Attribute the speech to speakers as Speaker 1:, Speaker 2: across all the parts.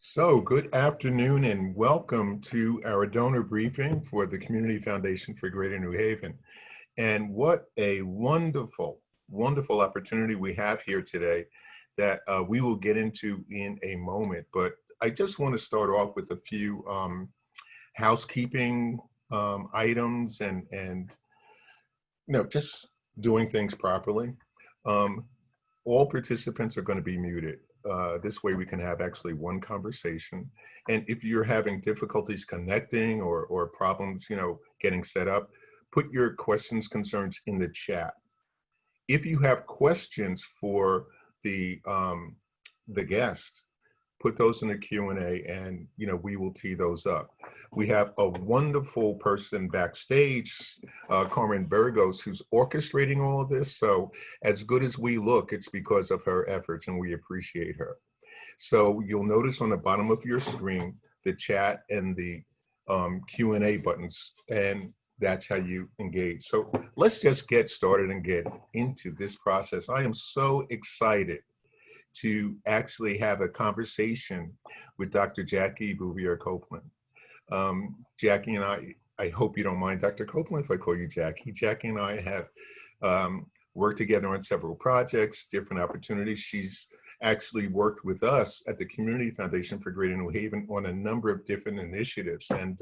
Speaker 1: So, good afternoon and welcome to our donor briefing for the Community Foundation for Greater New Haven. And what a wonderful, wonderful opportunity we have here today that we will get into in a moment. But I just want to start off with a few housekeeping items and just doing things properly. All participants are going to be muted. This way we can have actually one conversation. And if you're having difficulties connecting or problems, getting set up, put your questions, concerns in the chat. If you have questions for the guest, put those in the Q&A and, we will tee those up. We have a wonderful person backstage, Carmen Burgos, who's orchestrating all of this. So as good as we look, it's because of her efforts and we appreciate her. So you'll notice on the bottom of your screen, the chat and the Q&A buttons, and that's how you engage. So let's just get started and get into this process. I am so excited to actually have a conversation with Dr. Jackie Bouvier Copeland. Jackie and I hope you don't mind, Dr. Copeland, if I call you Jackie. Jackie and I have worked together on several projects, different opportunities. She's actually worked with us at the Community Foundation for Greater New Haven on a number of different initiatives and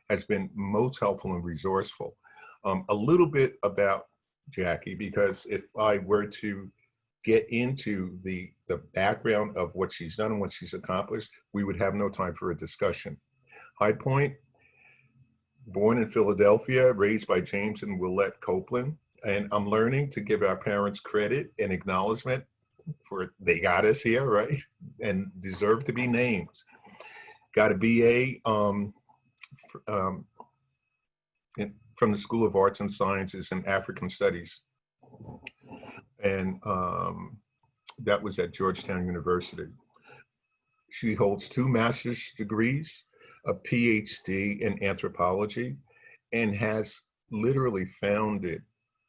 Speaker 1: has been most helpful and resourceful. A little bit about Jackie, because if I were to get into the background of what she's done and what she's accomplished, we would have no time for a discussion. High Point, born in Philadelphia, raised by James and Willette Copeland. And I'm learning to give our parents credit and acknowledgement for they got us here, right? And deserve to be named. Got a BA from the School of Arts and Sciences in African Studies. And that was at Georgetown University. She holds 2 master's degrees, a PhD in anthropology, and has literally founded,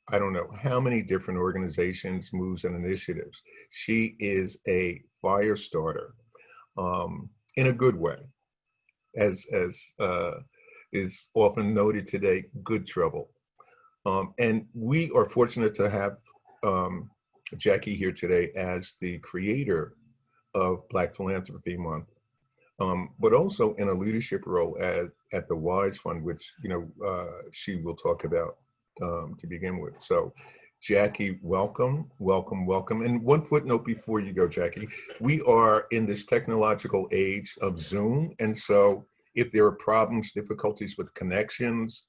Speaker 1: I don't know how many different organizations, moves, and initiatives. She is a fire starter in a good way, as is often noted today, good trouble. And we are fortunate to have Jackie here today as the creator of Black Philanthropy Month, but also in a leadership role at the WISE Fund, which she will talk about to begin with. So Jackie, welcome, welcome, welcome. And one footnote before you go, Jackie, we are in this technological age of Zoom. And so if there are problems, difficulties with connections,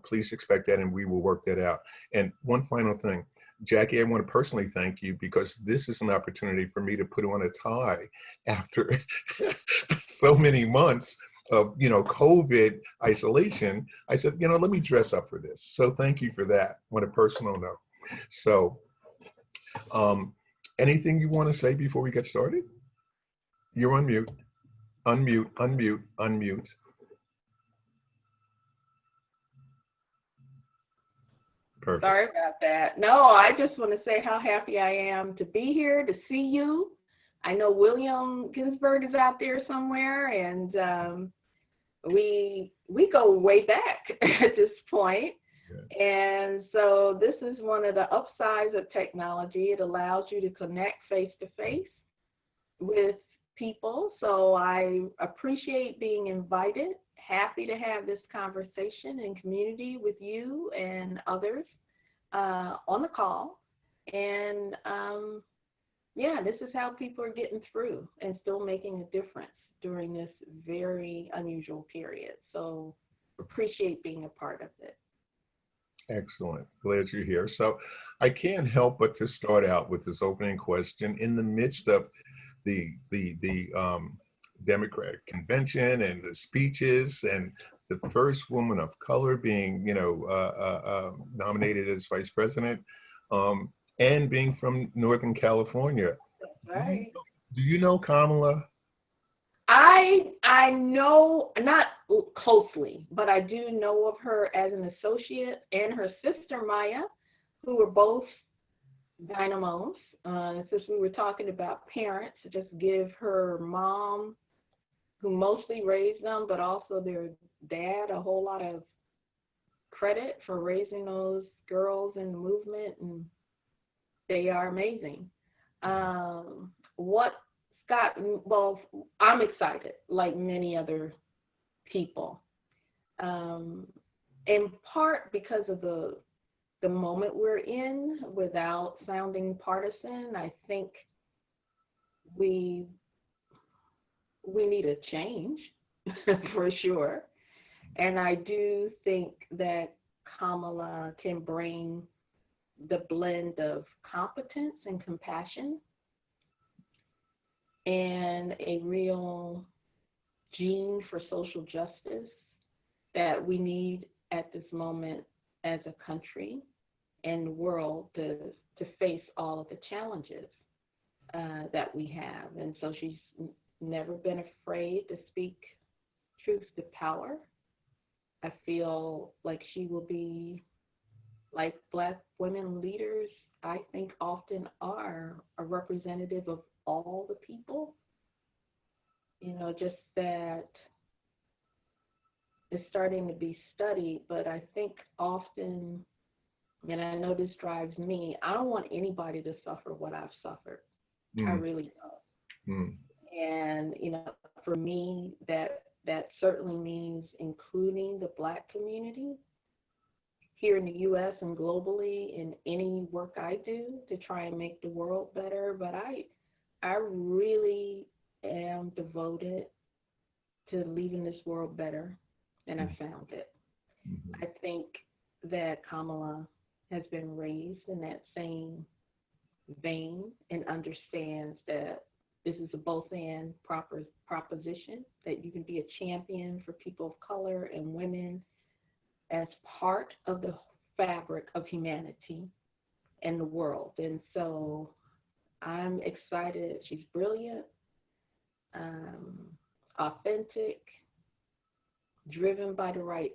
Speaker 1: please expect that and we will work that out. And one final thing, Jackie, I want to personally thank you because this is an opportunity for me to put on a tie after so many months of, COVID isolation. I said, let me dress up for this. So thank you for that on a personal note. So anything you want to say before we get started? You're on mute. Unmute, unmute, unmute. Perfect.
Speaker 2: Sorry about that. No, I just want to say how happy I am to be here, to see you. I know William Ginsburg is out there somewhere, and we go way back at this point. Yeah. And so this is one of the upsides of technology. It allows you to connect face-to-face with people. So I appreciate being invited. Happy to have this conversation in community with you and others on the call. And this is how people are getting through and still making a difference during this very unusual period. So appreciate being a part of it.
Speaker 1: Excellent. Glad you're here. So I can't help but to start out with this opening question in the midst of the Democratic convention and the speeches and the first woman of color being, nominated as vice president, and being from Northern California.
Speaker 2: That's right.
Speaker 1: Do you know Kamala?
Speaker 2: I know, not closely, but I do know of her as an associate and her sister Maya, who were both dynamos. Since we were talking about parents, just give her mom who mostly raised them, but also their dad, a whole lot of credit for raising those girls in the movement, and they are amazing. What Scott, well, I'm excited, like many other people, in part because of the moment we're in. Without sounding partisan, I think we need a change for sure. And I do think that Kamala can bring the blend of competence and compassion and a real gene for social justice that we need at this moment as a country and the world to face all of the challenges that we have. And so she's never been afraid to speak truth to power. I feel like she will be, like Black women leaders, I think often are, a representative of all the people. You know, just that it's starting to be studied, but I think often, and I know this drives me, I don't want anybody to suffer what I've suffered. I really don't. And, you know, for me, that certainly means including the Black community here in the U.S. and globally in any work I do to try and make the world better. But I really am devoted to leaving this world better than I found it. I think that Kamala has been raised in that same vein and understands that this is a both-and proposition, that you can be a champion for people of color and women as part of the fabric of humanity and the world. And so I'm excited. She's brilliant, authentic, driven by the right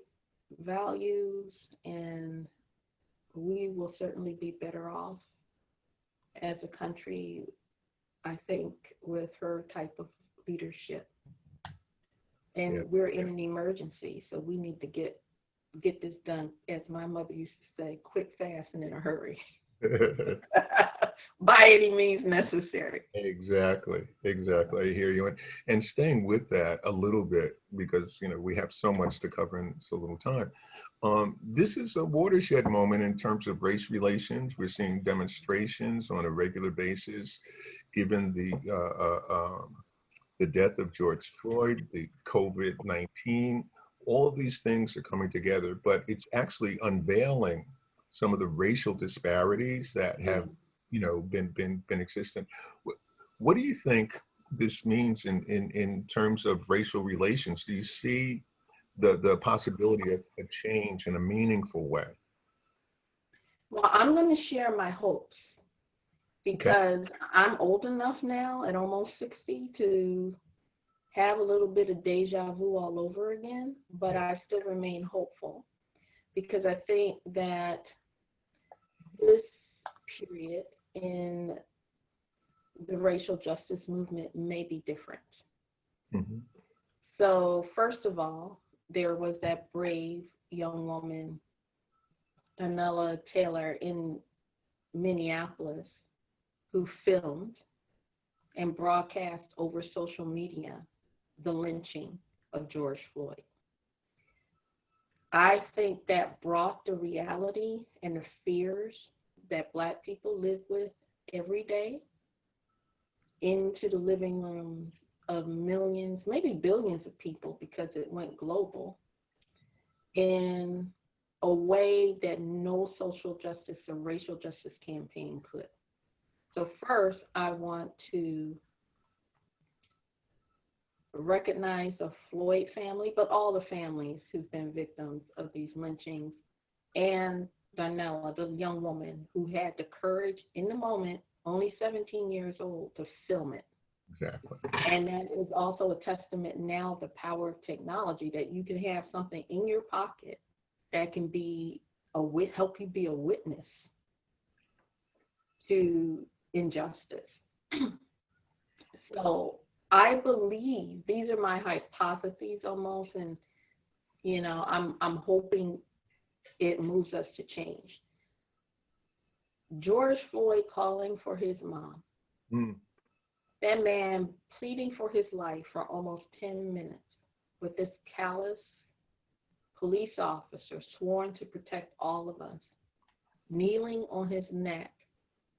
Speaker 2: values, and we will certainly be better off as a country, I think, with her type of leadership. And we're in an emergency, so we need to get this done, as my mother used to say, quick, fast, and in a hurry. By any means necessary.
Speaker 1: Exactly. I hear you. And staying with that a little bit, because, you know, we have so much to cover in so little time. This is a watershed moment in terms of race relations. We're seeing demonstrations on a regular basis, given the death of George Floyd, the COVID-19. All of these things are coming together, but it's actually unveiling some of the racial disparities that have, you know, been existent. What do you think this means in terms of racial relations? Do you see the possibility of a change in a meaningful way?
Speaker 2: Well, I'm going to share my hopes, because I'm old enough now at almost 60 to have a little bit of deja vu all over again, but I still remain hopeful, because I think that this period in the racial justice movement may be different. So first of all, there was that brave young woman, Anella Taylor, in Minneapolis, who filmed and broadcast over social media the lynching of George Floyd. I think that brought the reality and the fears that Black people live with every day into the living rooms of millions, maybe billions of people, because it went global, in a way that no social justice or racial justice campaign could. So first, I want to recognize the Floyd family, but all the families who've been victims of these lynchings, and Darnella, the young woman who had the courage in the moment, only 17 years old, to film it.
Speaker 1: Exactly.
Speaker 2: And that is also a testament now of the power of technology, that you can have something in your pocket that can be help you be a witness to injustice. So I believe these are my hypotheses almost, and I'm hoping it moves us to change. George Floyd calling for his mom.
Speaker 1: Mm.
Speaker 2: That man pleading for his life for almost 10 minutes with this callous police officer sworn to protect all of us, kneeling on his neck,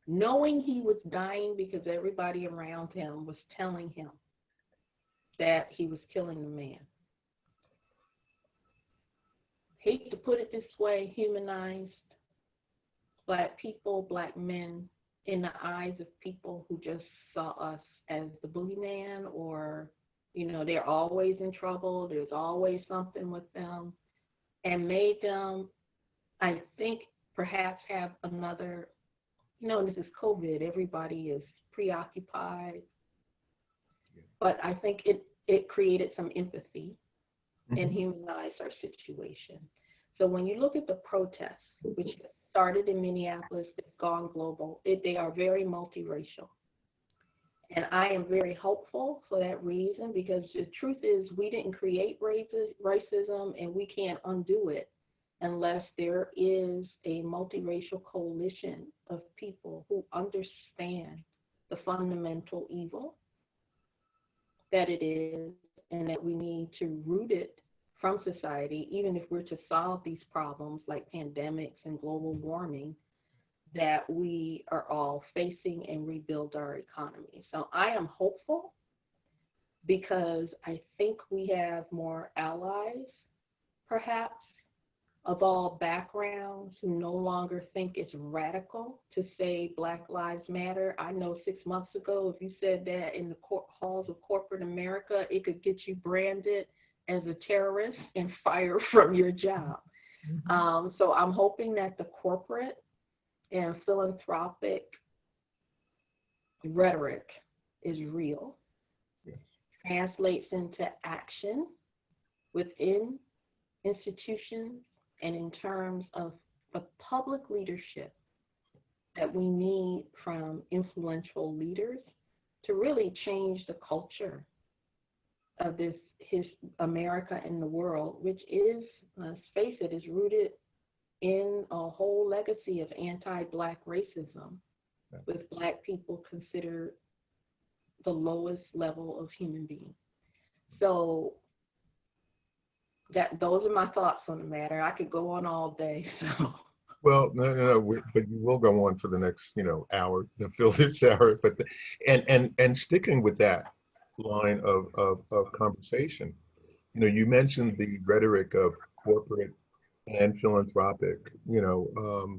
Speaker 2: knowing he was dying because everybody around him was telling him that he was killing the man. Hate to put it this way, humanized Black people, Black men in the eyes of people who just saw us as the boogeyman, or, they're always in trouble, there's always something with them, and made them, I think, perhaps have another, this is COVID, everybody is preoccupied, but I think it created some empathy and humanized our situation. So when you look at the protests, which started in Minneapolis, it's gone global, they are very multiracial. And I am very hopeful for that reason, because the truth is we didn't create racism, and we can't undo it unless there is a multiracial coalition of people who understand the fundamental evil that it is, and that we need to root it from society, even if we're to solve these problems like pandemics and global warming that we are all facing, and rebuild our economy. So I am hopeful, because I think we have more allies, perhaps, of all backgrounds, who no longer think it's radical to say Black Lives Matter. I know 6 months ago, if you said that in the halls of corporate America, it could get you branded as a terrorist and fired from your job. So I'm hoping that the corporate and philanthropic rhetoric is real,
Speaker 1: Yes.
Speaker 2: translates into action within institutions, and in terms of the public leadership that we need from influential leaders to really change the culture of this America and the world, which is, let's face it, is rooted in a whole legacy of anti-Black racism, with Black people considered the lowest level of human being. So those are my thoughts on the matter. I could go on all day. So.
Speaker 1: Well, no, but you will go on for the next, hour to fill this hour. But and sticking with that line of conversation, you mentioned the rhetoric of corporate and philanthropic,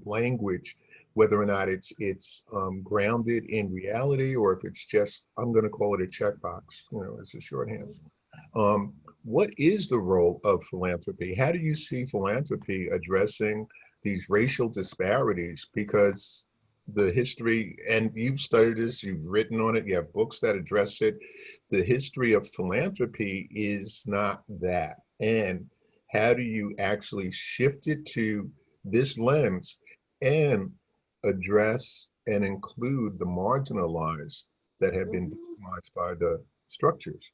Speaker 1: language, whether or not it's grounded in reality, or if it's just, I'm going to call it a checkbox, as a shorthand. What is the role of philanthropy? How do you see philanthropy addressing these racial disparities? Because the history, and you've studied this, you've written on it, you have books that address it. The history of philanthropy is not that. And how do you actually shift it to this lens and address and include the marginalized that have been victimized by the structures?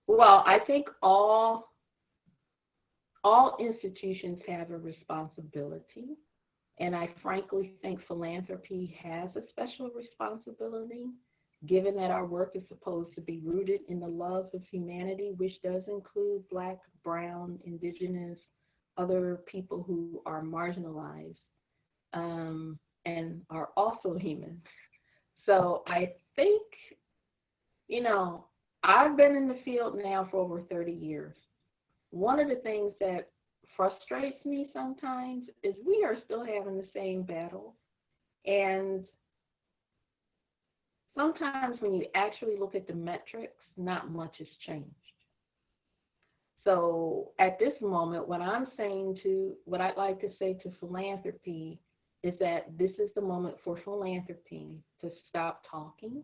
Speaker 2: Well, I think all institutions have a responsibility, and I frankly think philanthropy has a special responsibility, given that our work is supposed to be rooted in the love of humanity, which does include Black, Brown, Indigenous, other people who are marginalized, and are also human. So I think, I've been in the field now for over 30 years. One of the things that frustrates me sometimes is we are still having the same battle. And sometimes when you actually look at the metrics, not much has changed. So at this moment, what I'd like to say to philanthropy is that this is the moment for philanthropy to stop talking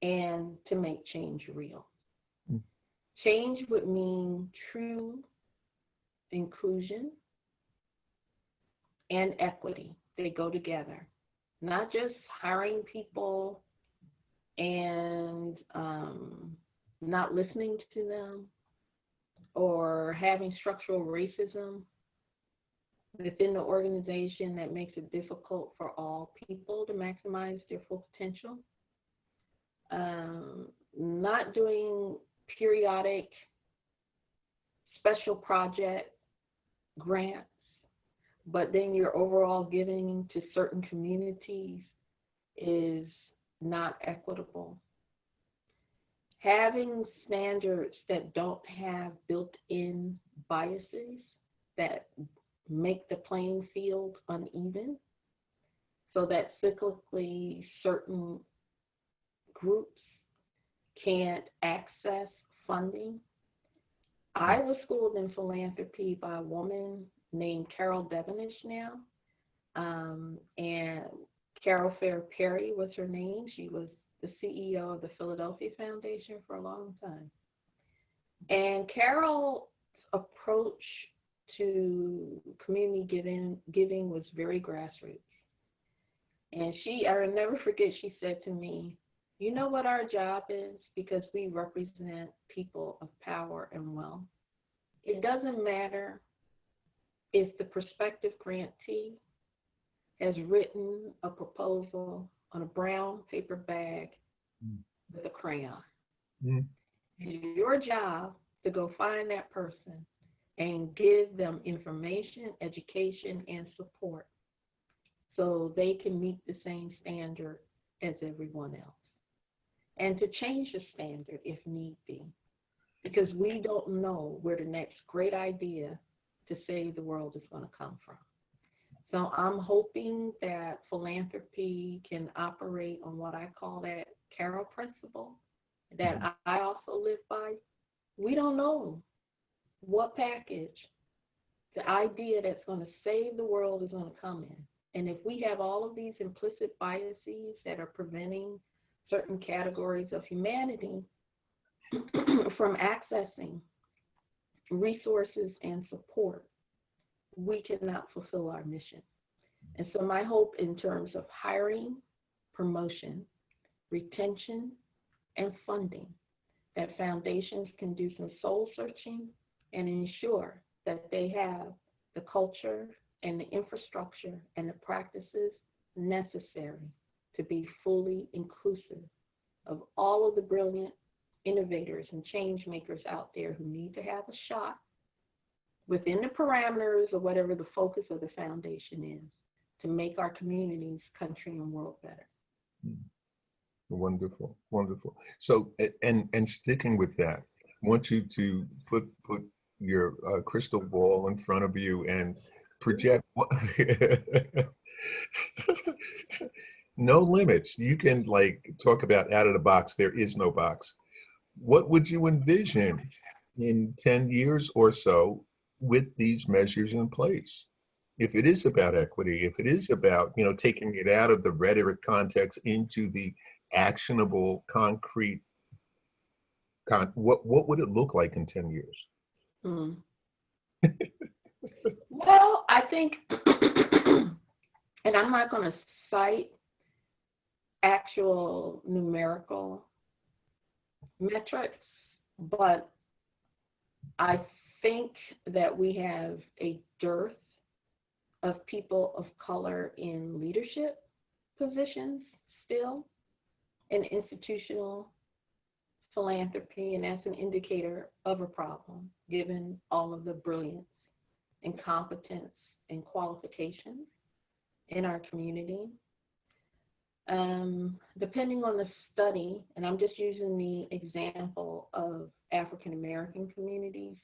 Speaker 2: and to make change real. Change would mean true inclusion and equity. They go together. Not just hiring people and not listening to them, or having structural racism within the organization that makes it difficult for all people to maximize their full potential. Not doing periodic special project grants, but then your overall giving to certain communities is not equitable. Having standards that don't have built-in biases that make the playing field uneven, so that cyclically certain groups can't access funding. I was schooled in philanthropy by a woman named Carol Devenish now, and Carol Fair Perry was her name. She was the CEO of the Philadelphia Foundation for a long time. And Carol's approach to community giving was very grassroots. And I will never forget, she said to me, you know what our job is? Because we represent people of power and wealth. It doesn't matter if the prospective grantee has written a proposal on a brown paper bag with a crayon. It's your job to go find that person and give them information, education, and support so they can meet the same standard as everyone else. And to change the standard if need be, because we don't know where the next great idea to save the world is going to come from. So I'm hoping that philanthropy can operate on what I call that Carol principle that I also live by. We don't know what package the idea that's going to save the world is going to come in. And if we have all of these implicit biases that are preventing certain categories of humanity from accessing resources and support, we cannot fulfill our mission. And so my hope in terms of hiring, promotion, retention, and funding, that foundations can do some soul searching and ensure that they have the culture and the infrastructure and the practices necessary to be fully inclusive of all of the brilliant innovators and change makers out there who need to have a shot within the parameters of whatever the focus of the foundation is to make our communities, country, and world better.
Speaker 1: Wonderful, wonderful. So, and sticking with that, I want you to put your crystal ball in front of you and project. No limits. You can like talk about out of the box. There is no box. What would you envision in 10 years or so with these measures in place? If it is about equity, if it is about, taking it out of the rhetoric context into the actionable, concrete, what would it look like in 10 years?
Speaker 2: Well, I think, and I'm not going to cite actual numerical metrics, but I think that we have a dearth of people of color in leadership positions still in institutional philanthropy, and that's an indicator of a problem, given all of the brilliance and competence and qualifications in our community. Depending on the study, and I'm just using the example of African-American communities,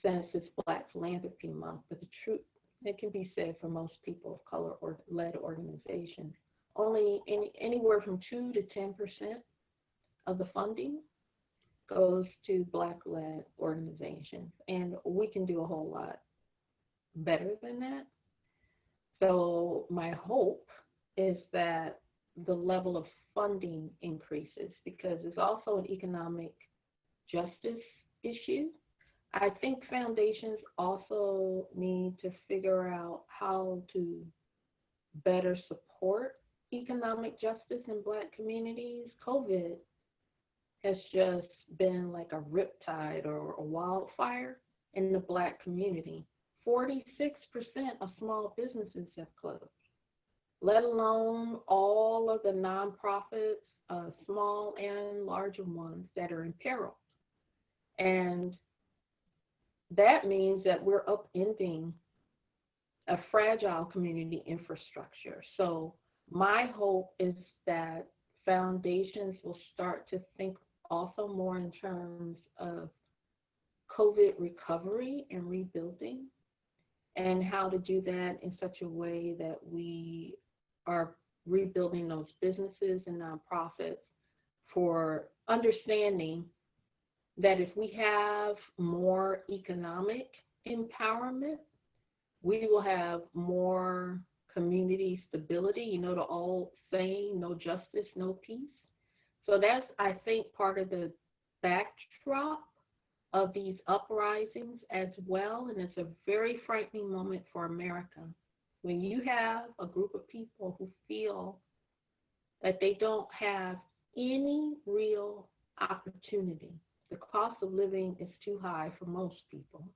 Speaker 2: since it's Black Philanthropy Month, but the truth, it can be said for most people of color or led organizations, only anywhere from 2 to 10% of the funding goes to Black-led organizations, and we can do a whole lot better than that. So my hope is that the level of funding increases, because it's also an economic justice issue. I think foundations also need to figure out how to better support economic justice in Black communities, COVID has just been like a riptide or a wildfire in the Black community. 46% of small businesses have closed, let alone all of the nonprofits, small and larger ones that are imperiled. And that means that we're upending a fragile community infrastructure. So my hope is that foundations will start to think also more in terms of COVID recovery and rebuilding, and how to do that in such a way that we are rebuilding those businesses and nonprofits for understanding that if we have more economic empowerment, we will have more community stability. You know, the old saying, no justice, no peace. So that's, I think, part of the backdrop of these uprisings as well. And it's a very frightening moment for America when you have a group of people who feel that they don't have any real opportunity. The cost of living is too high for most people.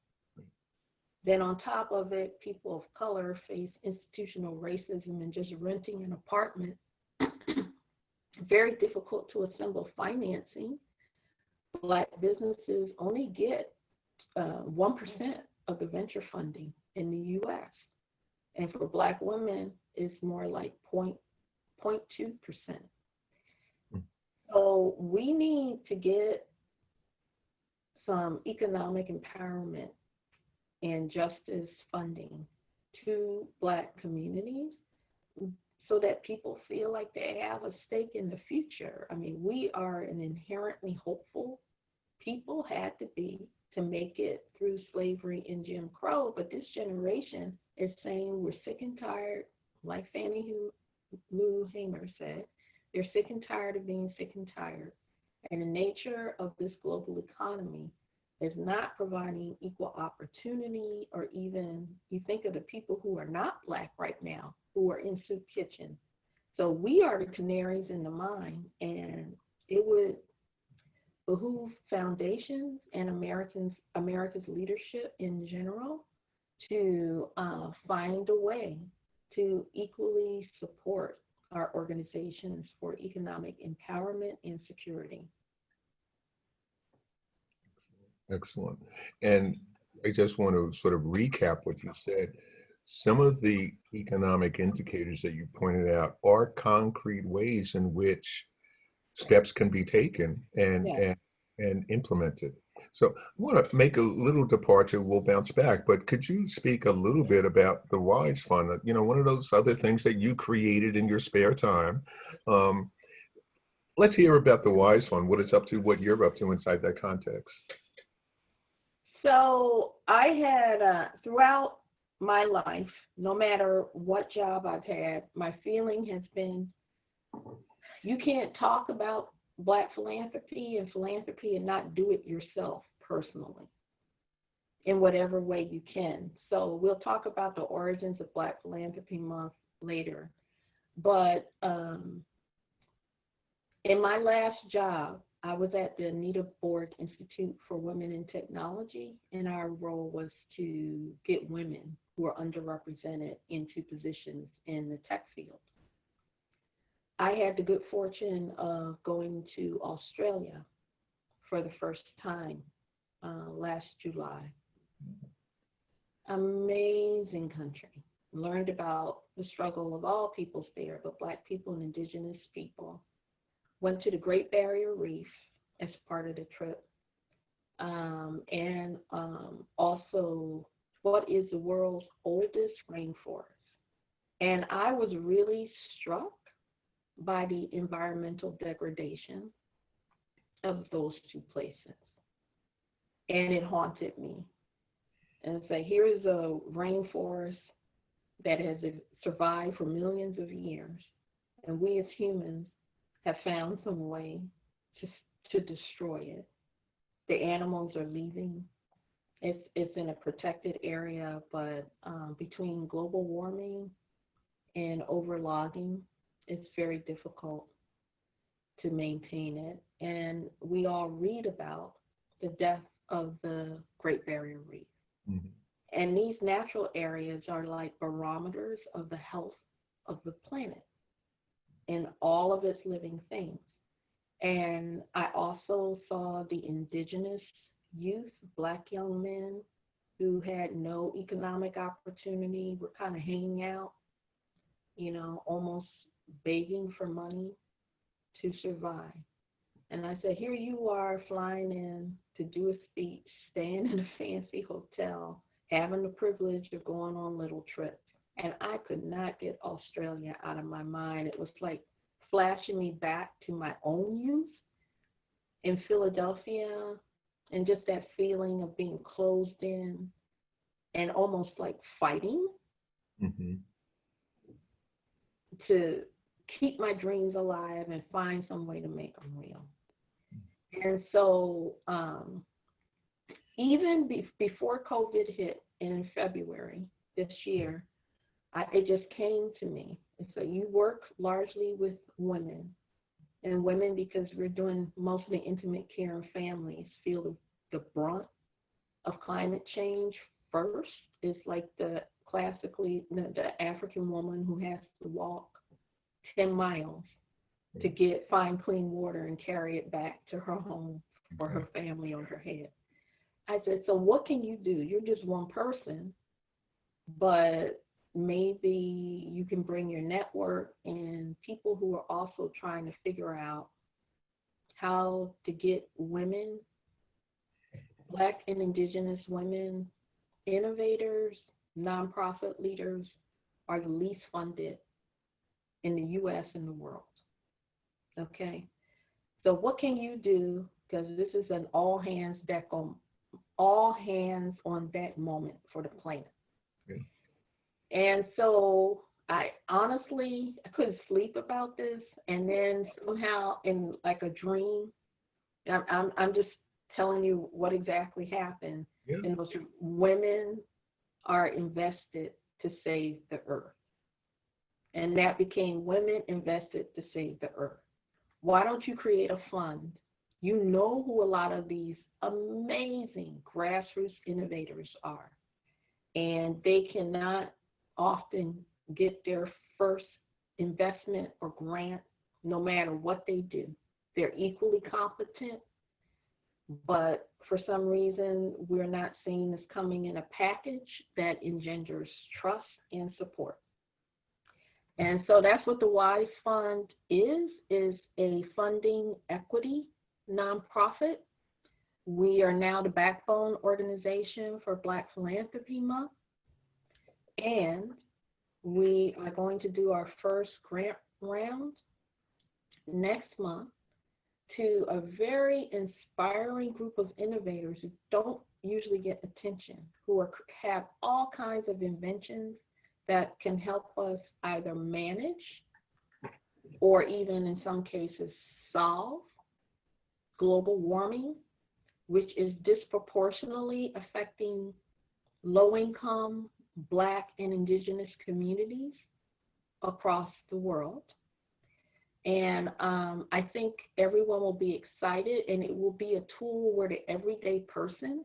Speaker 2: Then on top of it, people of color face institutional racism and just renting an apartment. Very difficult to assemble financing. Black businesses only get 1% of the venture funding in the US. And for Black women, it's more like 0.2%. So we need to get some economic empowerment and justice funding to Black communities so that people feel like they have a stake in the future. I mean, we are an inherently hopeful people, had to be, to make it through slavery and Jim Crow, but this generation is saying we're sick and tired, like Fannie Lou Hamer said, they're sick and tired of being sick and tired. And the nature of this global economy is not providing equal opportunity, or even, you think of the people who are not Black right now, who are in soup kitchens. So we are the canaries in the mine, and it would behoove foundations and America's leadership in general to find a way to equally support our organizations for economic empowerment and security.
Speaker 1: Excellent. And I just want to sort of recap what you said. Some of the economic indicators that you pointed out are concrete ways in which steps can be taken and implemented. So I want to make a little departure. We'll bounce back, but could you speak a little bit about the WISE Fund? You know, one of those other things that you created in your spare time. Let's hear about the WISE Fund, what it's up to, what you're up to inside that context.
Speaker 2: So I had, throughout my life, no matter what job I've had, my feeling has been, you can't talk about Black philanthropy and not do it yourself personally in whatever way you can. So we'll talk about the origins of Black Philanthropy Month later. But in my last job, I was at the Anita Borg Institute for Women in Technology, and our role was to get women who are underrepresented into positions in the tech field. I had the good fortune of going to Australia for the first time last July. Amazing country. Learned about the struggle of all peoples there, but Black people and Indigenous people. Went to the Great Barrier Reef as part of the trip. And also what is the world's oldest rainforest. And I was really struck by the environmental degradation of those two places. And it haunted me. And say, here is a rainforest that has survived for millions of years, and we as humans have found some way to destroy it. The animals are leaving. It's in a protected area, but between global warming and overlogging, it's very difficult to maintain it. And we all read about the death of the Great Barrier Reef.
Speaker 1: Mhm.
Speaker 2: And these natural areas are like barometers of the health of the planet and all of its living things. And I also saw the indigenous youth, Black young men who had no economic opportunity, were kind of hanging out, almost begging for money to survive. And I said, here you are flying in to do a speech, staying in a fancy hotel, having the privilege of going on little trips. And I could not get Australia out of my mind. It was like flashing me back to my own youth in Philadelphia, and just that feeling of being closed in and almost like fighting
Speaker 1: Mhm.
Speaker 2: to keep my dreams alive and find some way to make them real. And so even before COVID hit in February this year, it just came to me. And so you work largely with women, and women, because we're doing mostly intimate care and families, feel the brunt of climate change first. It's like the African woman who has to walk 10 miles to find clean water and carry it back to her home for her family on her head. I said, so what can you do? You're just one person, but maybe you can bring your network and people who are also trying to figure out how to get women, Black and Indigenous women, innovators, nonprofit leaders are the least funded in the US and the world. Okay? So what can you do? Because this is an all hands on deck moment for the planet.
Speaker 1: Okay.
Speaker 2: And so I couldn't sleep about this. And then somehow in like a dream, I'm just telling you what exactly happened.
Speaker 1: Yeah.
Speaker 2: And those women are invested to save the earth. And that became Women Invested to Save the Earth. Why don't you create a fund? You know who a lot of these amazing grassroots innovators are. And they cannot often get their first investment or grant, no matter what they do. They're equally competent, but for some reason, we're not seeing this coming in a package that engenders trust and support. And so that's what the WISE Fund is a funding equity nonprofit. We are now the backbone organization for Black Philanthropy Month. And we are going to do our first grant round next month to a very inspiring group of innovators who don't usually get attention, who have all kinds of inventions that can help us either manage or even in some cases solve global warming, which is disproportionately affecting low-income Black and Indigenous communities across the world. And I think everyone will be excited, and it will be a tool where the everyday person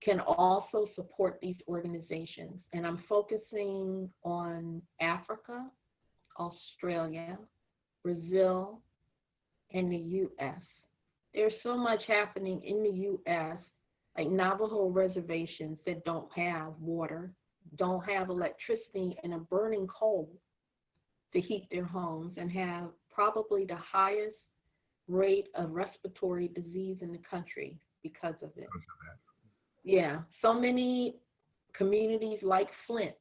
Speaker 2: can also support these organizations. And I'm focusing on Africa, Australia, Brazil, and the US. There's so much happening in the US, like Navajo reservations that don't have water, don't have electricity, and are burning coal to heat their homes, and have probably the highest rate of respiratory disease in the country because of it. Yeah, so many communities like Flint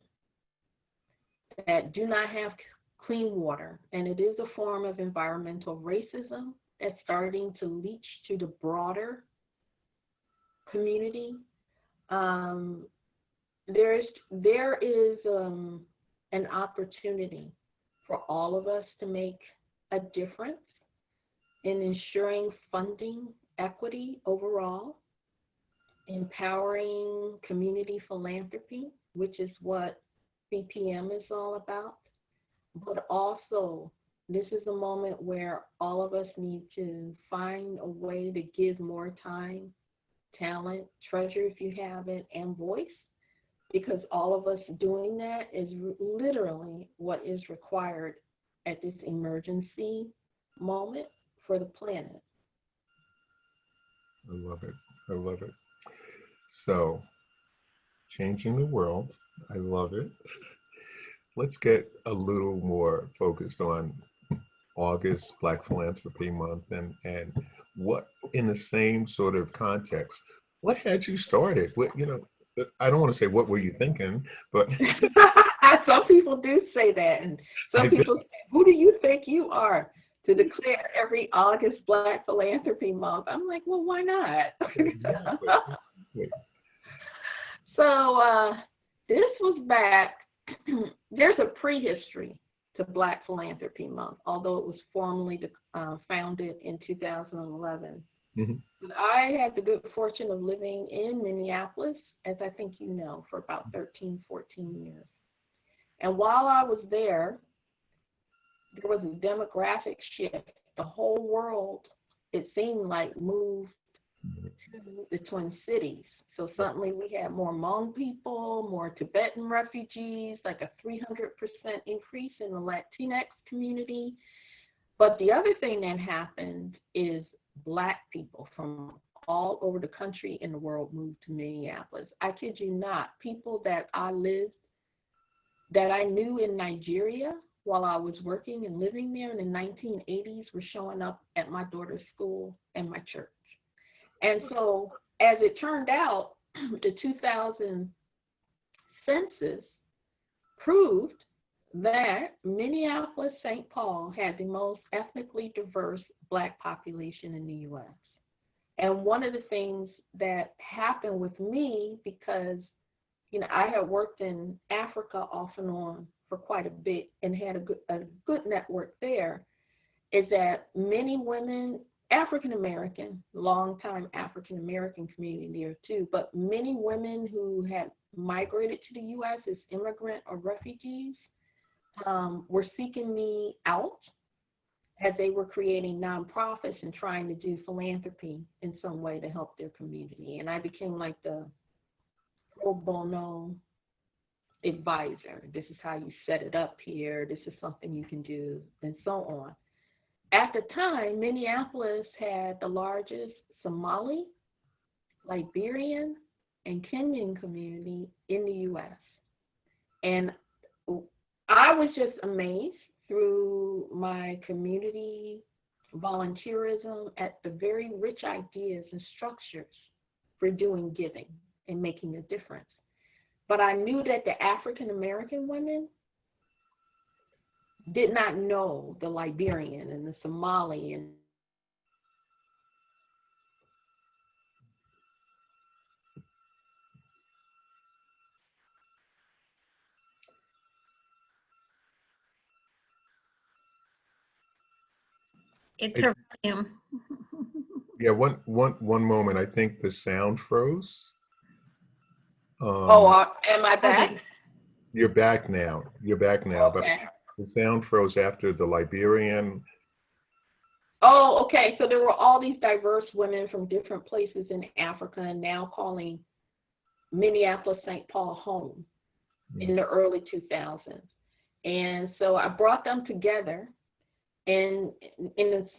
Speaker 2: that do not have clean water, and it is a form of environmental racism that's starting to leach to the broader community. There is an opportunity for all of us to make a difference in ensuring funding equity overall, empowering community philanthropy, which is what BPM is all about, but also this is a moment where all of us need to find a way to give more time, talent, treasure if you have it, and voice, because all of us doing that is literally what is required at this emergency moment for the planet.
Speaker 1: I love it. I love it. So, changing the world. I love it. Let's get a little more focused on August, Black Philanthropy Month, and what, in the same sort of context, what had you started? What, I don't want to say what were you thinking, but
Speaker 2: Some people do say that, and some
Speaker 1: I bet.
Speaker 2: people say, "Who do you think you are to declare every August Black Philanthropy Month?" I'm like, well, why not?
Speaker 1: Exactly.
Speaker 2: So this was back. There's a prehistory to Black Philanthropy Month, although it was formally founded in 2011.
Speaker 1: Mhm.
Speaker 2: I had the good fortune of living in Minneapolis, as I think you know, for about 13, 14 years. And while I was there was a demographic shift. The whole world, it seemed like, moved to the Twin Cities. So suddenly we had more Hmong people, more Tibetan refugees, like a 300% increase in the Latinx community. But the other thing that happened is Black people from all over the country and the world moved to Minneapolis. I kid you not, people that I knew in Nigeria while I was working and living there in the 1980s were showing up at my daughter's school and my church. And so, as it turned out, the 2000 census proved that Minneapolis, St. Paul had the most ethnically diverse Black population in the U.S. And one of the things that happened with me, because I had worked in Africa off and on for quite a bit and had a good network there, is that many women, African American, longtime African American community there too, but many women who had migrated to the U.S. as immigrant or refugees were seeking me out as they were creating nonprofits and trying to do philanthropy in some way to help their community. And I became like the pro bono advisor. This is how you set it up here. This is something you can do, and so on. At the time, Minneapolis had the largest Somali, Liberian, and Kenyan community in the U.S. And I was just amazed through my community volunteerism at the very rich ideas and structures for doing giving and making a difference. But I knew that the African American women did not know the Liberian and the Somali and
Speaker 3: It's a volume.
Speaker 1: Yeah, one moment. I think the sound froze.
Speaker 2: am I back?
Speaker 3: Okay.
Speaker 1: You're back now. You're back now, but
Speaker 2: Okay.
Speaker 1: the sound froze after the Liberian.
Speaker 2: Oh, okay. So there were all these diverse women from different places in Africa and now calling Minneapolis, St. Paul home in the early 2000s. And so I brought them together in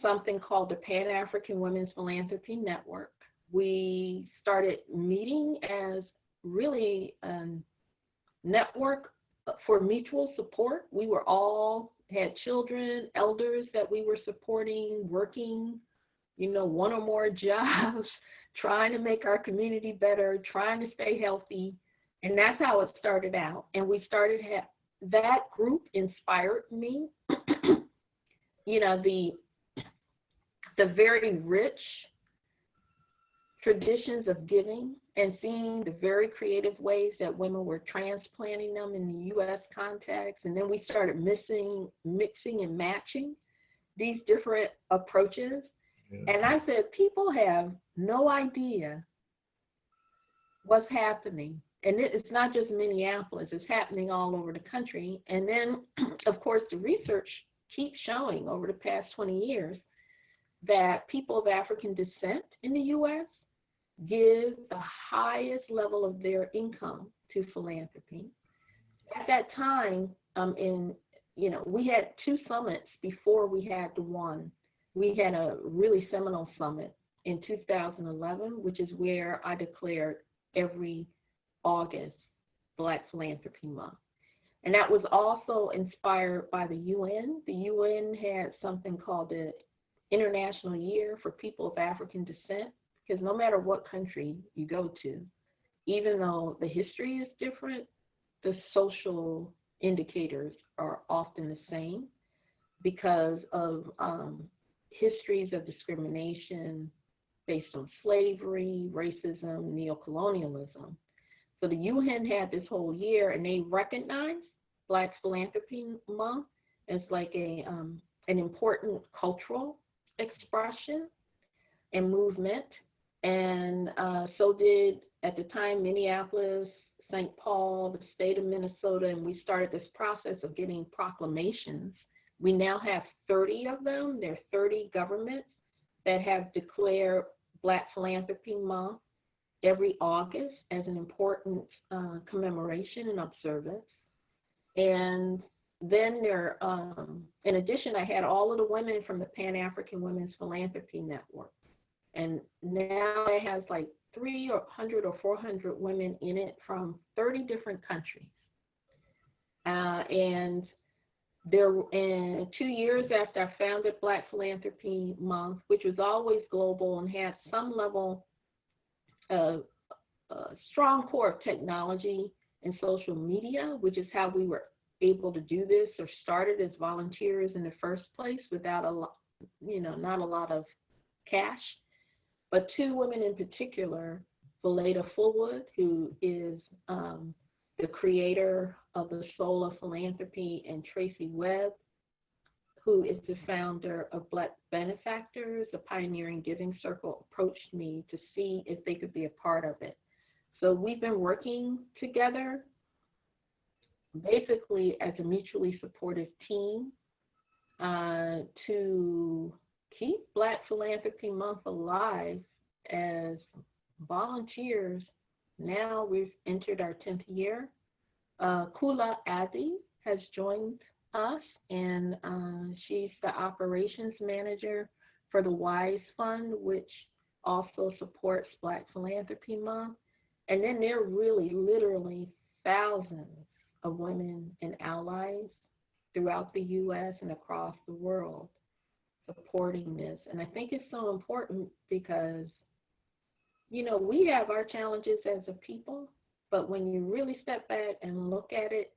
Speaker 2: something called the Pan-African Women's Philanthropy Network. We started meeting as really a network for mutual support. We were all had children, elders that we were supporting, working, one or more jobs, trying to make our community better, trying to stay healthy. And that's how it started out. And we started, that group inspired me. The very rich traditions of giving and seeing the very creative ways that women were transplanting them in the U.S. context. And then we started mixing and matching these different approaches. Yeah. And I said, people have no idea what's happening and it's not just Minneapolis, it's happening all over the country. And then, of course, the research keeps showing over the past 20 years that people of African descent in the U.S. give the highest level of their income to philanthropy. At that time, we had 2 summits before we had the one. We had a really seminal summit in 2011, which is where I declared every August Black Philanthropy Month. And that was also inspired by the UN. The UN had something called the International Year for People of African Descent, because no matter what country you go to, even though the history is different, the social indicators are often the same because of histories of discrimination based on slavery, racism, neocolonialism. So the UN had this whole year, and they recognized Black Philanthropy Month as like an important cultural expression and movement. And so did, at the time, Minneapolis, St. Paul, the state of Minnesota, and we started this process of getting proclamations. We now have 30 of them. There are 30 governments that have declared Black Philanthropy Month every August as an important commemoration and observance. And then there, in addition, I had all of the women from the Pan-African Women's Philanthropy Network. And now it has like 300 or 400 women in it from 30 different countries. And 2 years after I founded Black Philanthropy Month, which was always global and had some level of strong core of technology and social media, which is how we were able to do this, or started as volunteers in the first place without not a lot of cash. But 2 women in particular, Valeda Fullwood, who is the creator of the Soul of Philanthropy, and Tracy Webb, who is the founder of Black Benefactors, a pioneering giving circle, approached me to see if they could be a part of it. So we've been working together basically as a mutually supportive team to keep Black Philanthropy Month alive as volunteers. Now we've entered our 10th year. Kula Adi has joined us, and she's the operations manager for the WISE Fund, which also supports Black Philanthropy Month. And then there are really literally thousands of women and allies throughout the U.S. and across the world supporting this. And I think it's so important because, we have our challenges as a people, but when you really step back and look at it,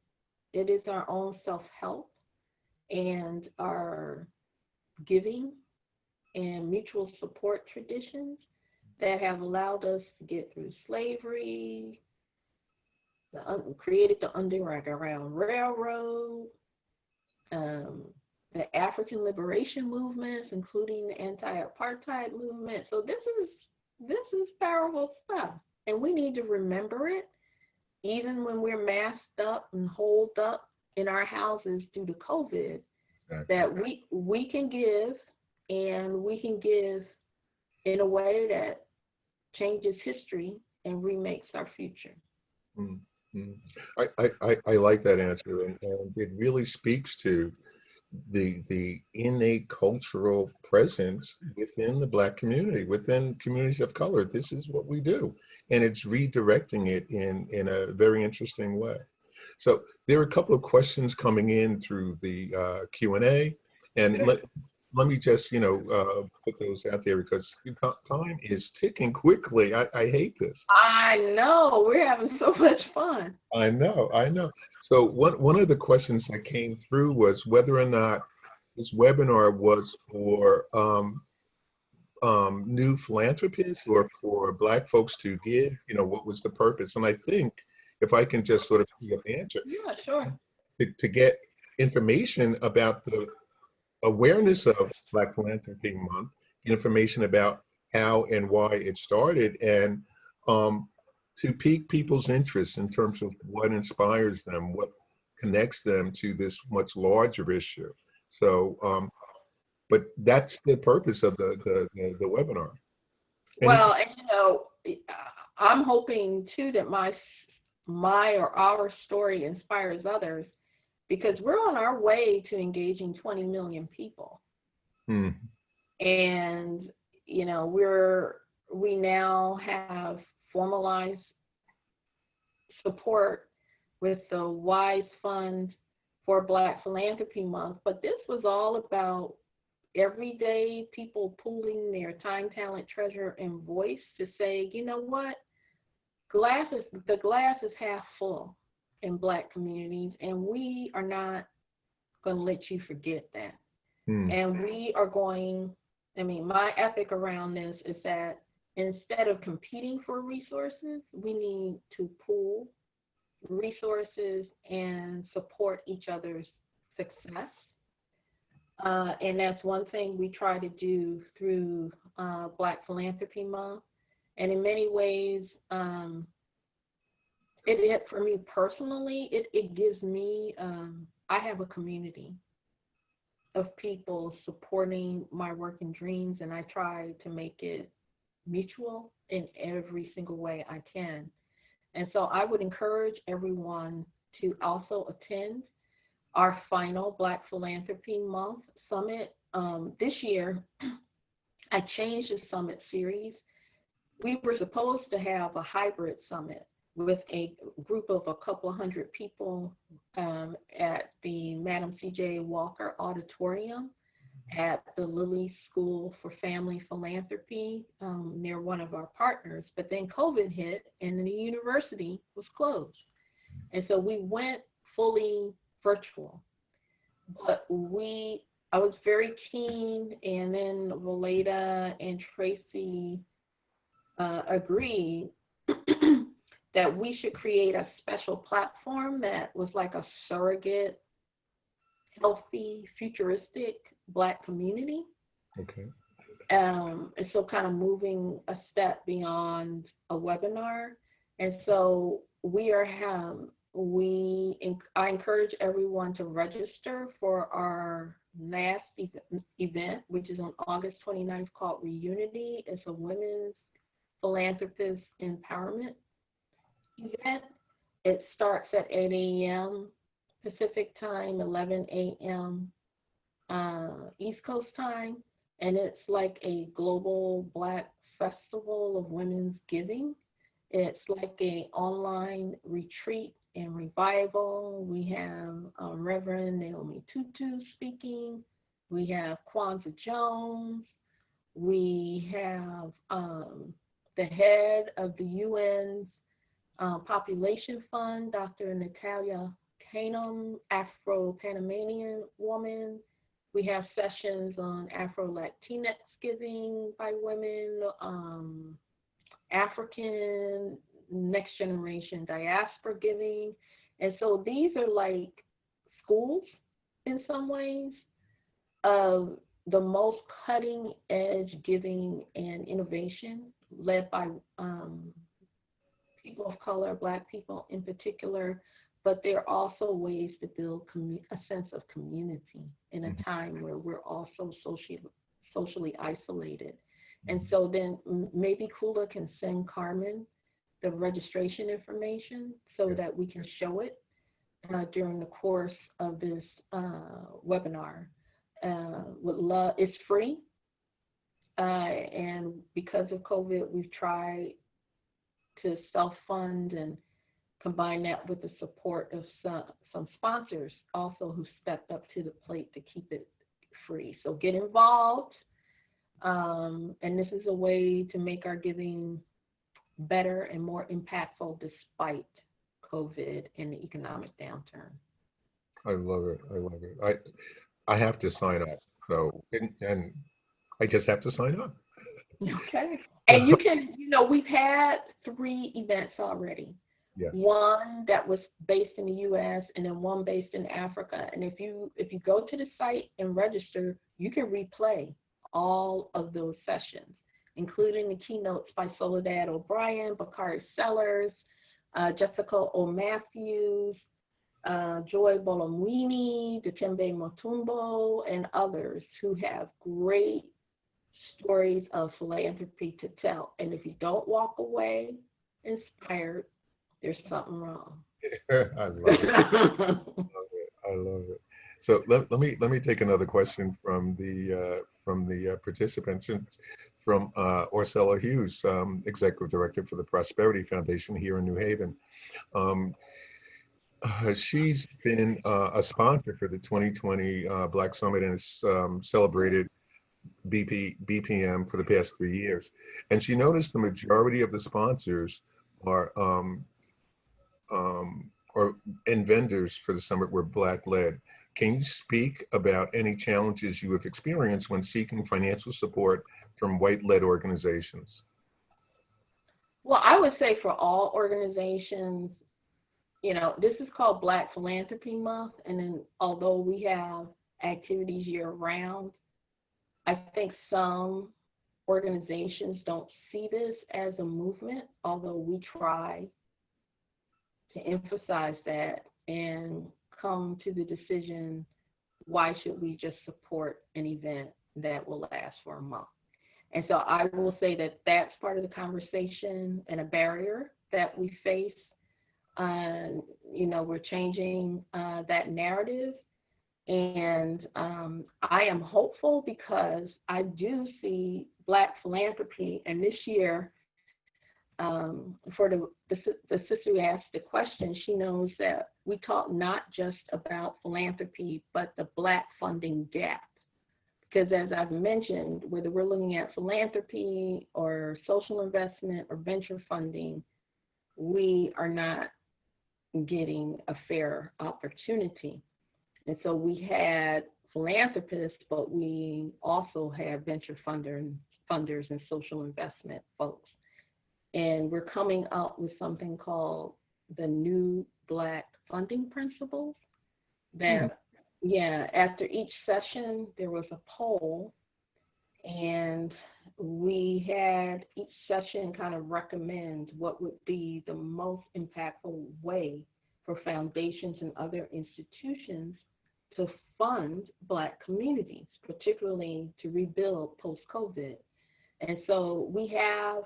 Speaker 2: it is our own self-help and our giving and mutual support traditions that have allowed us to get through slavery, created the Underground Railroad, the African liberation movements, including the anti-apartheid movement. So this is powerful stuff, and we need to remember it, even when we're masked up and holed up in our houses due to COVID. Exactly. That we can give, and we can give in a way that changes history and remakes our future.
Speaker 1: Mm-hmm. I like that answer, and it really speaks to the innate cultural presence within the Black community, within communities of color. This is what we do, and it's redirecting it in a very interesting way. So there are a couple of questions coming in through the Q&A, and let me just put those out there because time is ticking quickly. I hate this.
Speaker 2: I know, we're having so much fun.
Speaker 1: I know. So one of the questions that came through was whether or not this webinar was for new philanthropists or for Black folks to give. What was the purpose? And I think if I can just sort of answer,
Speaker 2: yeah, sure,
Speaker 1: to get information about the awareness of Black Philanthropy Month, information about how and why it started, and to pique people's interest in terms of what inspires them, what connects them to this much larger issue. So, but that's the purpose of the webinar.
Speaker 2: Well, and I'm hoping too that my or our story inspires others, because we're on our way to engaging 20 million people. And we now have formalized support with the WISE Fund for Black Philanthropy Month, but this was all about everyday people pooling their time, talent, treasure, and voice to say, you know what, the glass is half full in Black communities, and we are not going to let you forget that. And we are going, my ethic around this is that instead of competing for resources, we need to pool resources and support each other's success. And that's one thing we try to do through Black Philanthropy Month. And in many ways, for me personally, it gives me, I have a community of people supporting my work and dreams, and I try to make it mutual in every single way I can. And so I would encourage everyone to also attend our final Black Philanthropy Month Summit. This year, I changed the summit series. We were supposed to have a hybrid summit with a group of a couple hundred people at the Madam C.J. Walker Auditorium at the Lilly School for Family Philanthropy near one of our partners. But then COVID hit and the university was closed. And so we went fully virtual. But I was very keen, and then Valeda and Tracy agreed that we should create a special platform that was like a surrogate, healthy, futuristic Black community.
Speaker 1: Okay.
Speaker 2: And so kind of moving a step beyond a webinar. And so I encourage everyone to register for our last event, which is on August 29th, called Reunity. It's a women's philanthropist empowerment event. It starts at 8 a.m. Pacific time, 11 a.m. East Coast time, and it's like a global Black festival of women's giving. It's like an online retreat and revival. We have Reverend Naomi Tutu speaking. We have Kwanzaa Jones. We have the head of the UN's Population Fund, Dr. Natalia Kanem, Afro-Panamanian woman. We have sessions on Afro-Latinx giving by women, African next generation diaspora giving. And so these are like schools in some ways of the most cutting edge giving and innovation led by people of color, Black people in particular, but they're also ways to build a sense of community in a time where we're also socially isolated. And so then maybe Kula can send Carmen the registration information so that we can show it during the course of this webinar. It's free, and because of COVID, we've tried to self-fund and combine that with the support of some sponsors also who stepped up to the plate to keep it free. So get involved, and this is a way to make our giving better and more impactful despite COVID and the economic downturn.
Speaker 1: I love it. I love it. I have to sign up. So, and I just have to sign up.
Speaker 2: Okay. And you can, we've had 3 events already.
Speaker 1: Yes.
Speaker 2: One that was based in the US and then one based in Africa. And if you go to the site and register, you can replay all of those sessions. including the keynotes by Soledad O'Brien, Bakari Sellers, Jessica O'Matthews, Joy Bolomwini, Dikembe Mutombo, and others who have great stories of philanthropy to tell. And if you don't walk away inspired, there's something wrong.
Speaker 1: I love it. I love it. So let me take another question from the participants, and from Orcella Hughes, Executive Director for the Prosperity Foundation here in New Haven. She's been a sponsor for the 2020 Black Summit and has celebrated BPM for the past 3 years. And she noticed the majority of the sponsors are and vendors for the summit were Black-led. Can you speak about any challenges you have experienced when seeking financial support from white-led organizations?
Speaker 2: Well, I would say for all organizations, you know, this is called Black Philanthropy Month, and then although we have activities year-round, I think some organizations don't see this as a movement, although we try to emphasize that and come to the decision, why should we just support an event that will last for a month? And so I will say that that's part of the conversation and a barrier that we face. You know, we're changing that narrative. And I am hopeful because I do see Black philanthropy, and this year, for the sister who asked the question, she knows that we talk not just about philanthropy, but the Black funding gap. Because as I've mentioned, whether we're looking at philanthropy or social investment or venture funding, we are not getting a fair opportunity. And so we had philanthropists, but we also have venture funders and social investment folks. And we're coming up with something called the New Black Funding Principles that, after each session, there was a poll, and we had each session kind of recommend what would be the most impactful way for foundations and other institutions to fund Black communities, particularly to rebuild post-COVID. And so we have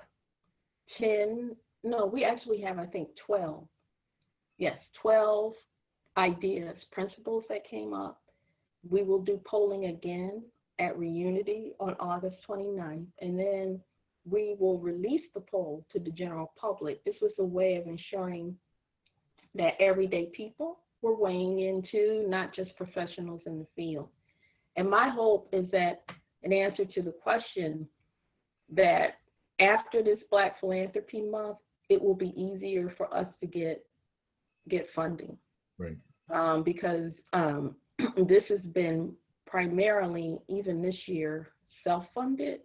Speaker 2: 12. Yes, 12 ideas, principles that came up. We will do polling again at Reunity on August 29th, and then we will release the poll to the general public. This was a way of ensuring that everyday people were weighing into, not just professionals in the field. And my hope is that, in answer to the question, that after this Black Philanthropy Month, it will be easier for us to get funding.
Speaker 1: Right.
Speaker 2: Because this has been primarily, even this year, self-funded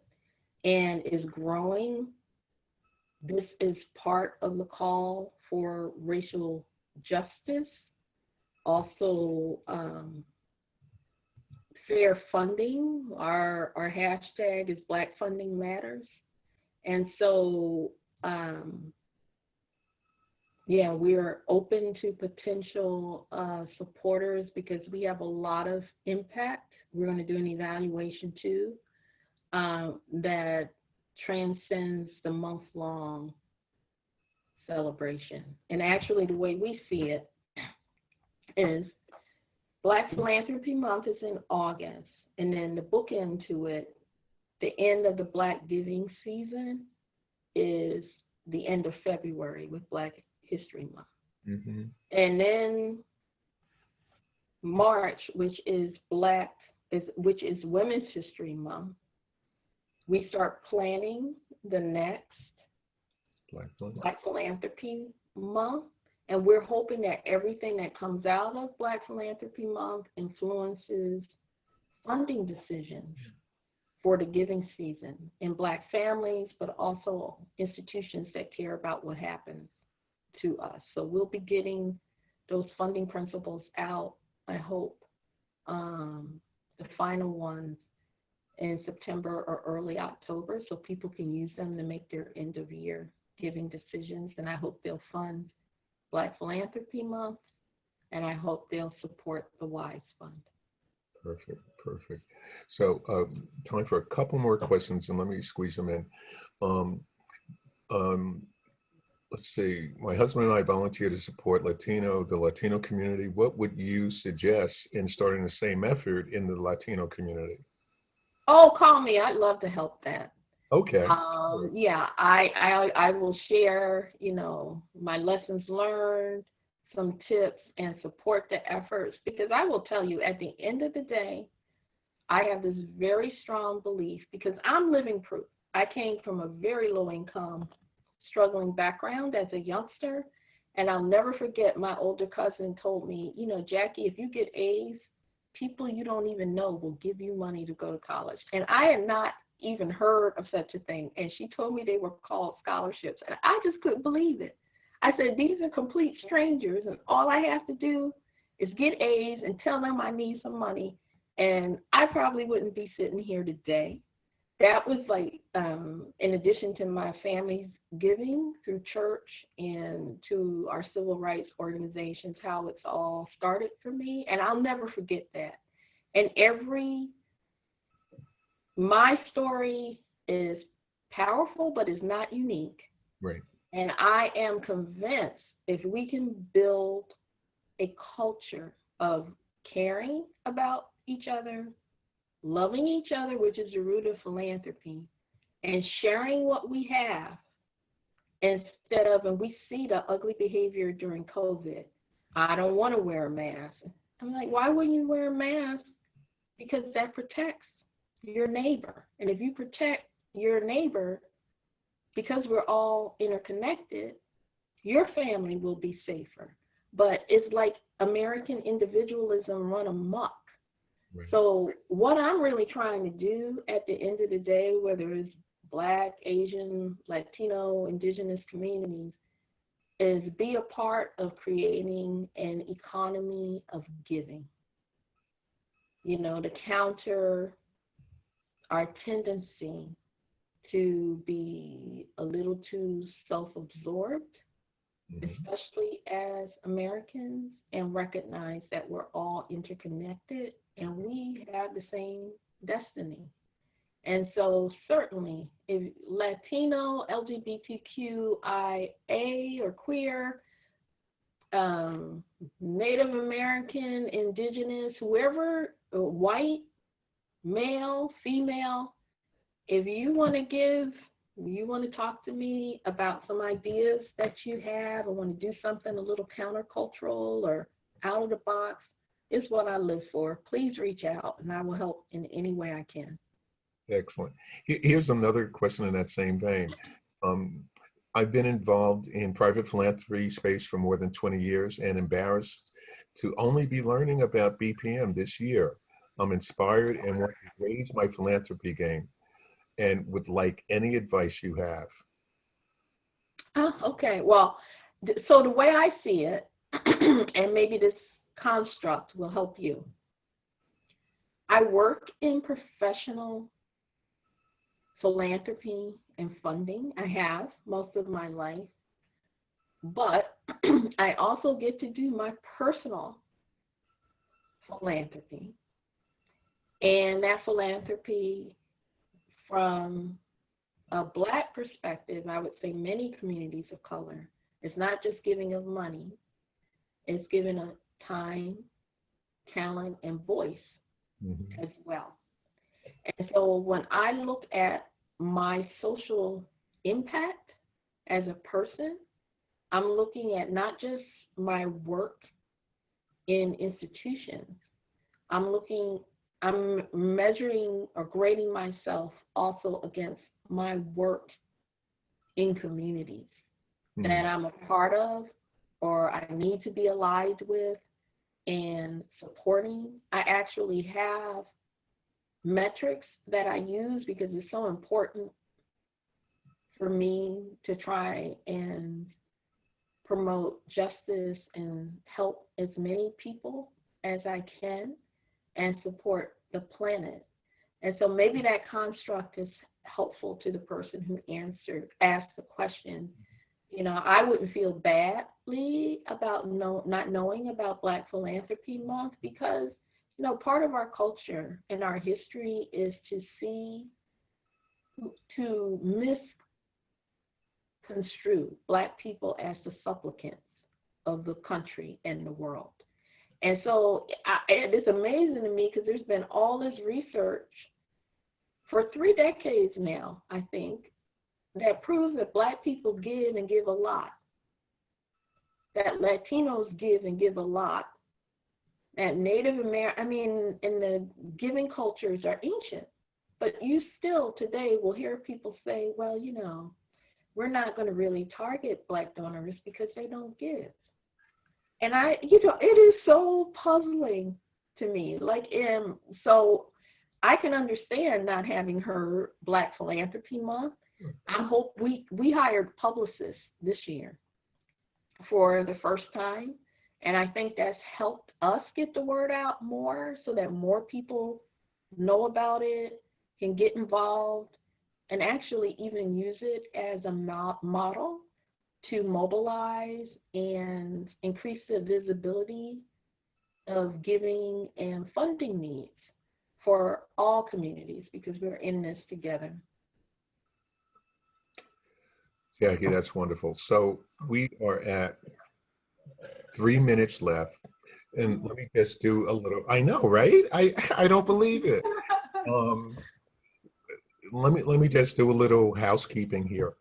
Speaker 2: and is growing. This is part of the call for racial justice. Also, fair funding. Our hashtag is Black Funding Matters. And so, we're open to potential supporters because we have a lot of impact. We're going to do an evaluation too that transcends the month-long celebration. And actually, the way we see it is Black Philanthropy Month is in August, and then the bookend to it, the end of the Black giving season, is the end of February with Black History Month. Mm-hmm. And then March, which is Women's History Month, we start planning the next Black Philanthropy Month. And we're hoping that everything that comes out of Black Philanthropy Month influences funding decisions for the giving season in Black families, but also institutions that care about what happens to us. So we'll be getting those funding principles out, I hope, the final ones in September or early October, so people can use them to make their end of year giving decisions. And I hope they'll fund Black Philanthropy Month, and I hope they'll support the WISE Fund.
Speaker 1: Perfect, perfect. So time for a couple more questions, and let me squeeze them in. Um, um, let's see, my husband and I volunteer to support the Latino community. What would you suggest in starting the same effort in the Latino community?
Speaker 2: Oh, call me. I'd love to help that.
Speaker 1: Okay.
Speaker 2: Yeah, I will share, my lessons learned, some tips, and support the efforts, because I will tell you, at the end of the day, I have this very strong belief, because I'm living proof. I came from a very low income, struggling background as a youngster, and I'll never forget my older cousin told me, Jackie, if you get A's, people you don't even know will give you money to go to college. And I had not even heard of such a thing. And she told me they were called scholarships. And I just couldn't believe it. I said, these are complete strangers, and all I have to do is get A's and tell them I need some money. And I probably wouldn't be sitting here today. That was like, in addition to my family's giving through church and to our civil rights organizations, how it's all started for me. And I'll never forget that. And my story is powerful, but is not unique.
Speaker 1: Right.
Speaker 2: And I am convinced if we can build a culture of caring about each other, loving each other, which is the root of philanthropy, and sharing what we have, instead of, and we see the ugly behavior during COVID, I don't want to wear a mask. I'm like, why wouldn't you wear a mask? Because that protects your neighbor. And if you protect your neighbor, because we're all interconnected, your family will be safer. But it's like American individualism run amok. Right. So what I'm really trying to do at the end of the day, whether it's Black, Asian, Latino, Indigenous communities, is be a part of creating an economy of giving. To counter our tendency to be a little too self-absorbed, especially as Americans, and recognize that we're all interconnected and we have the same destiny. And so certainly, if Latino, LGBTQIA or queer, Native American, Indigenous, whoever, white, male, female, if you want to give, you want to talk to me about some ideas that you have, or want to do something a little countercultural or out of the box, it's what I live for. Please reach out and I will help in any way I can.
Speaker 1: Excellent. Here's another question in that same vein. I've been involved in private philanthropy space for more than 20 years and embarrassed to only be learning about BPM this year. I'm inspired and want to raise my philanthropy game and would like any advice you have.
Speaker 2: Okay, well, so the way I see it, and maybe this construct will help you. I work in professional philanthropy and funding. I have most of my life, but I also get to do my personal philanthropy. And that philanthropy, from a Black perspective, I would say many communities of color, it's not just giving of money, it's giving of time, talent, and voice as well. And so when I look at my social impact as a person, I'm looking at not just my work in institutions. I'm measuring or grading myself also against my work in communities that I'm a part of or I need to be allied with and supporting. I actually have metrics that I use because it's so important for me to try and promote justice and help as many people as I can and support the planet. And so maybe that construct is helpful to the person who asked the question. You know, I wouldn't feel badly about not knowing about Black Philanthropy Month because, you know, part of our culture and our history is to misconstrue Black people as the supplicants of the country and the world. And so it's amazing to me because there's been all this research for 3 decades now, I think, that proves that Black people give and give a lot, that Latinos give and give a lot, that Native American, and the giving cultures are ancient. But you still today will hear people say, well, you know, we're not going to really target Black donors because they don't give. And it is so puzzling to me. So I can understand not having heard Black Philanthropy Month. I hope we hired publicists this year for the first time. And I think that's helped us get the word out more so that more people know about it, can get involved, and actually even use it as a model to mobilize and increase the visibility of giving and funding needs for all communities because we're in this together.
Speaker 1: Jackie, that's wonderful. So we are at 3 minutes left. And let me just do a little, I know, right? I don't believe it. Let me just do a little housekeeping here.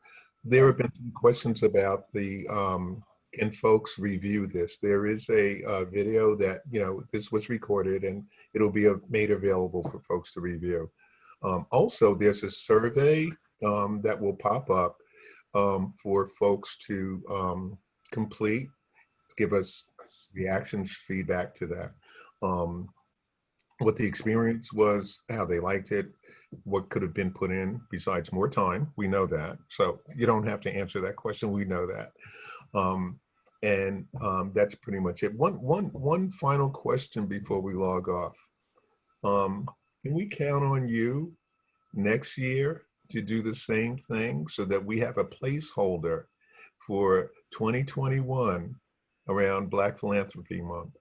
Speaker 1: There have been some questions about can folks review this? There is a video that, you know, this was recorded and it'll be made available for folks to review. Also, there's a survey that will pop up for folks to complete, give us reactions, feedback to that. What the experience was, how they liked it, what could have been put in besides more time. We know that. So you don't have to answer that question. We know that. That's pretty much it. One final question before we log off. Can we count on you next year to do the same thing so that we have a placeholder for 2021 around Black Philanthropy Month?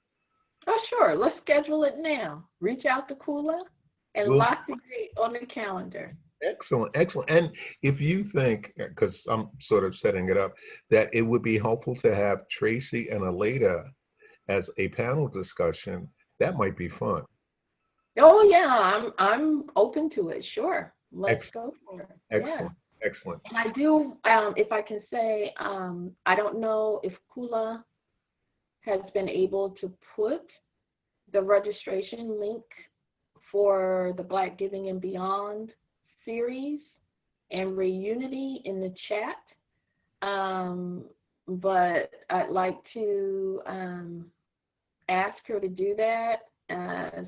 Speaker 2: Oh, sure. Let's schedule it now. Reach out to Kula and lock the date on the calendar.
Speaker 1: Excellent, excellent. And if you think, because I'm sort of setting it up, that it would be helpful to have Tracy and Aleda as a panel discussion, that might be fun.
Speaker 2: Oh yeah, I'm open to it. Sure, let's go for it.
Speaker 1: Excellent,
Speaker 2: yeah.
Speaker 1: Excellent.
Speaker 2: And I do, if I can say, I don't know if Kula has been able to put the registration link for the Black Giving and Beyond series and Reunity in the chat, but I'd like to ask her to do that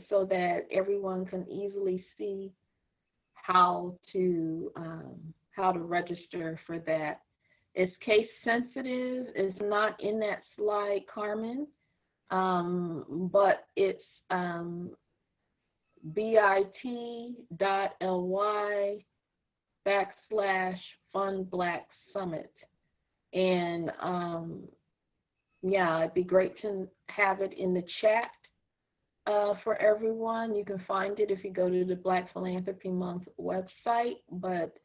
Speaker 2: so that everyone can easily see how to register for that. It's case sensitive. It's not in that slide, Carmen, but it's bit.ly/FundBlackSummit. And yeah, it'd be great to have it in the chat for everyone. You can find it if you go to the Black Philanthropy Month website, but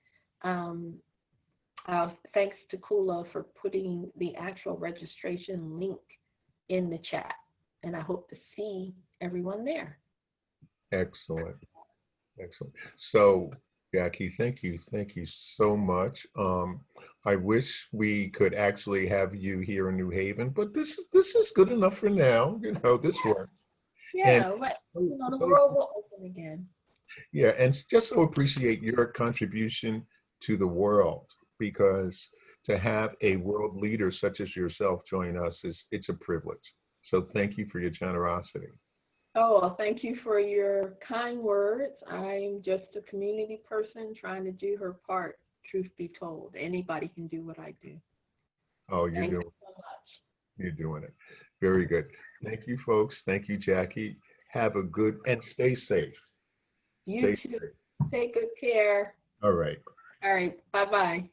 Speaker 2: thanks to Kula for putting the actual registration link in the chat. And I hope to see everyone there.
Speaker 1: Excellent. Excellent. So, Jackie, thank you so much. I wish we could actually have you here in New Haven, but this is good enough for now. You know, this works.
Speaker 2: Yeah, but you know, the world will open again.
Speaker 1: Yeah, and just so appreciate your contribution to the world, because to have a world leader such as yourself join us it's a privilege. So thank you for your generosity.
Speaker 2: Oh, well, thank you for your kind words. I'm just a community person trying to do her part, truth be told. Anybody can do what I do.
Speaker 1: Oh, you're doing it.
Speaker 2: So much.
Speaker 1: You're doing it. Very good. Thank you, folks. Thank you, Jackie. Have a good and stay safe.
Speaker 2: You
Speaker 1: Stay
Speaker 2: too.
Speaker 1: safe.
Speaker 2: Take good care.
Speaker 1: All right.
Speaker 2: All right. Bye-bye.